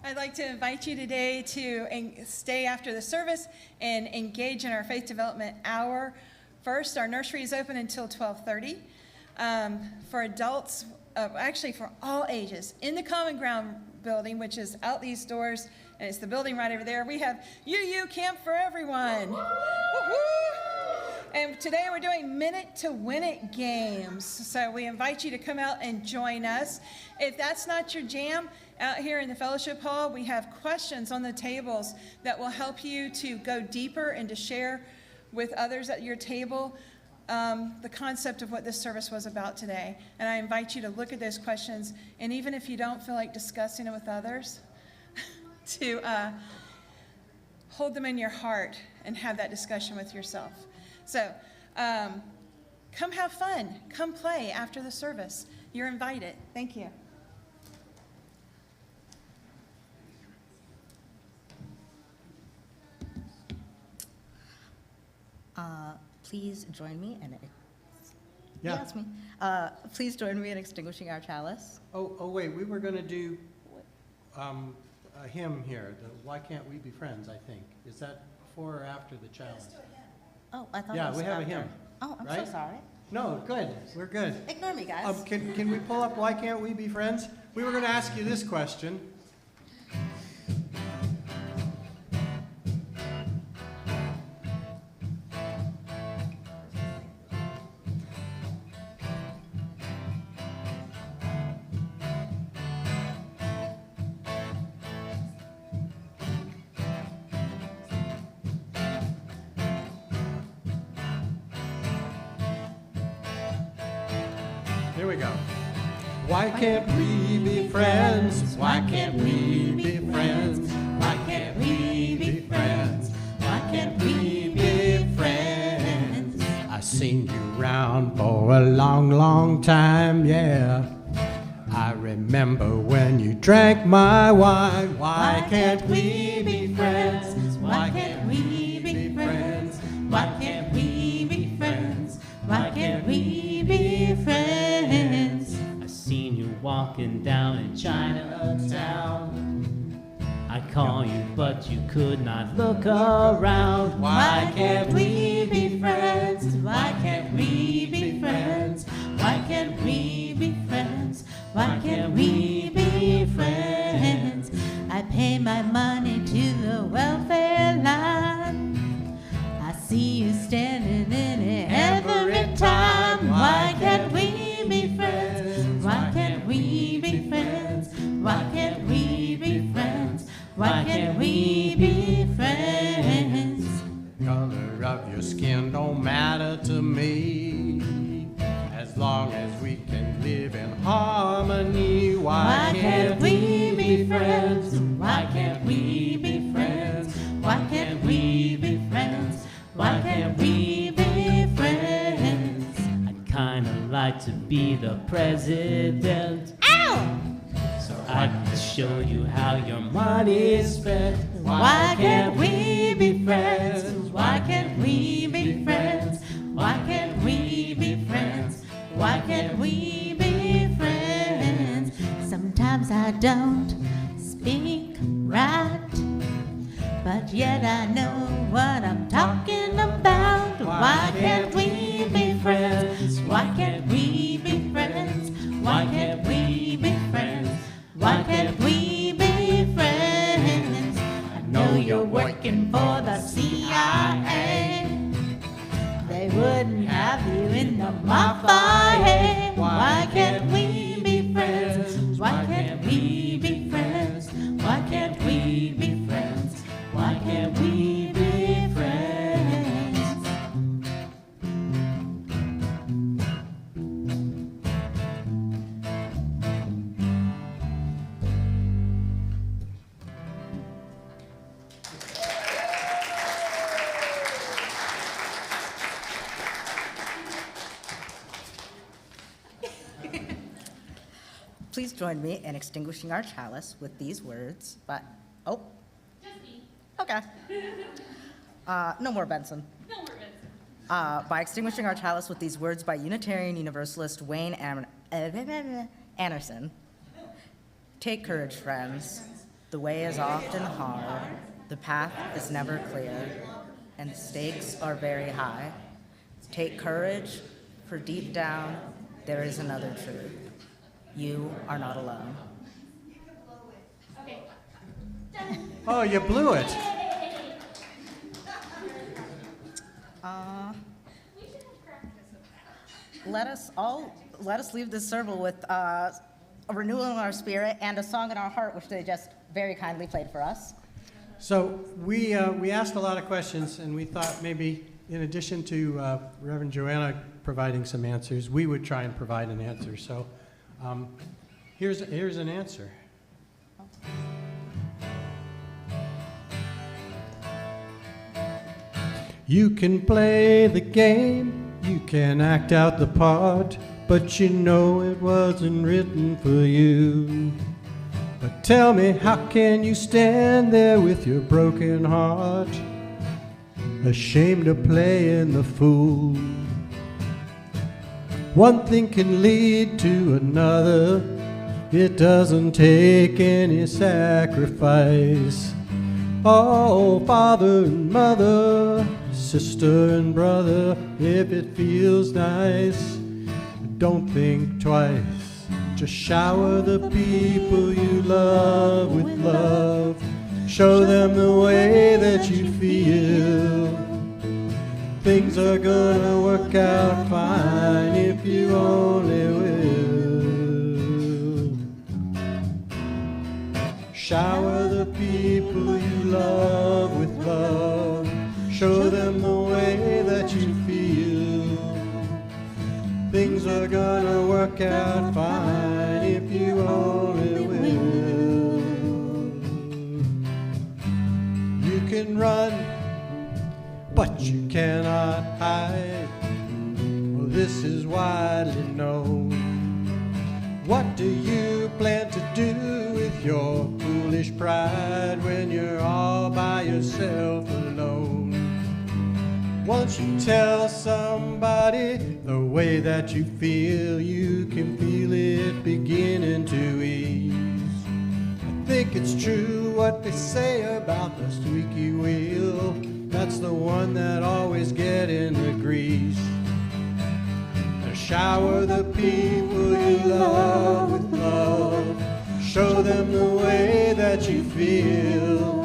S8: I'd like to invite you today to stay after the service and engage in our Faith Development Hour. First, our nursery is open until 12:30. For adults, actually for all ages, in the Common Ground building, which is out these doors, and it's the building right over there, we have UU Camp for Everyone. And today we're doing Minute to Win It games. So we invite you to come out and join us. If that's not your jam, out here in the fellowship hall, we have questions on the tables that will help you to go deeper and to share with others at your table the concept of what this service was about today. And I invite you to look at those questions, and even if you don't feel like discussing it with others, to hold them in your heart and have that discussion with yourself. So come have fun. Come play after the service. You're invited. Thank you.
S6: Please join me in
S1: Yeah.
S6: Yes, me. Please join me in extinguishing our chalice.
S1: Oh, wait, we were gonna do, a hymn here, the Why Can't We Be Friends, I think. Is that before or after the challenge?
S6: Oh, I thought
S1: Yeah,
S6: it was
S1: we have a
S6: after.
S1: hymn,
S6: Oh, I'm
S1: right?
S6: so sorry.
S1: No, good, we're good.
S6: Ignore me, guys.
S1: Can we pull up Why Can't We Be Friends? We were gonna ask you this question. we go. Why can't we be friends? Why can't we be friends? Why can't we be friends? Why can't we be friends? I seen you round for a long, long time, yeah. I remember when you drank my wine. Why can't we be friends? Why can't we be friends? Why can't we be friends? Why can't we be friends?
S5: I seen you walking down in Chinatown. I call you, but you could not look around.
S1: Why
S5: can't we be friends? Why can't we be friends? Why can't we be friends? Why can't we be friends? I pay my money to the welfare line. I see you standing in it every time. Why can't we be friends? Why can't we be friends? Why can't we be friends? Why can't we be friends?
S1: Color of your skin don't matter to me, as long as we can live in harmony.
S5: Why can't we be friends? Why can't we be friends? Why can't we be friends? Why can't we be friends? I'd kinda like to be the president. Ow! So I can show you how your money's spent. Why can't we be friends? Why can't we be friends? Why can't we be friends? Why can't we be friends? Sometimes I don't speak right, but yet I know what I'm talking about. Why can't we be friends? Why can't we be friends? Why can't we be friends? Why can't we be friends? I know you're working for the CIA. They wouldn't have you in the mafia. Why can't we be friends? Why can't we be friends? Why can't we be friends? Why can't we be friends?
S6: Please join me in extinguishing our chalice with these words, but, oh.
S2: Just me.
S6: Okay. No more Benson.
S2: No more Benson.
S6: By extinguishing our chalice with these words by Unitarian Universalist Wayne Anderson. Take courage, friends. The way is often hard. The path is never clear, and the stakes are very high. Take courage, for deep down, there is another truth. You are not alone.
S2: Okay. Done.
S1: Oh, you blew it.
S2: We should have practice.
S6: Let us leave this circle with a renewal in our spirit and a song in our heart, which they just very kindly played for us.
S1: So we asked a lot of questions, and we thought maybe in addition to Reverend Joanna providing some answers, we would try and provide an answer. So here's an answer. You can play the game, you can act out the part, but you know it wasn't written for you. But tell me, how can you stand there with your broken heart, ashamed of playing the fool? One thing can lead to another, it doesn't take any sacrifice. Oh, father and mother, sister and brother, if it feels nice, don't think twice. Just shower the people you love with love. Show them the way that you feel. Things are gonna work out fine if you only will. Shower the people you love with love. Show them the way that you feel. Things are gonna work out fine if you only will. You can run, but you cannot hide. Well, this is widely known. What do you plan to do with your foolish pride when you're all by yourself alone? Once you tell somebody the way that you feel, you can feel it beginning to ease. I think it's true what they say about the squeaky wheel. That's the one that always gets in the grease. Shower the people you love with love. Show them the way that you feel.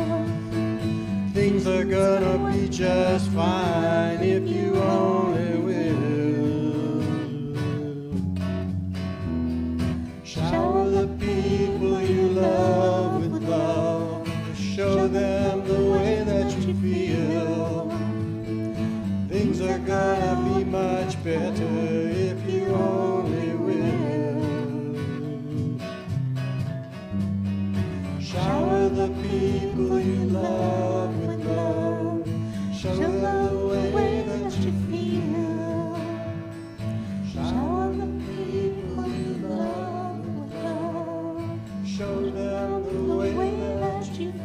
S1: Things are gonna be just fine if you only will. Shower the people you love with love. Show them the way that you feel. Things are gonna be much better if you only will. Shower the people you love with love. Show them the way that you feel. Shower the people you love with love. Show them the way that you feel.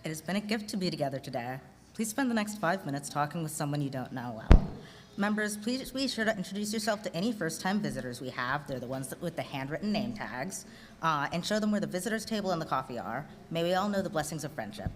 S6: It has been a gift to be together today. Please spend the next 5 minutes talking with someone you don't know well. Members, please be sure to introduce yourself to any first-time visitors we have. They're the ones with the handwritten name tags. And show them where the visitors table and the coffee are. May we all know the blessings of friendship.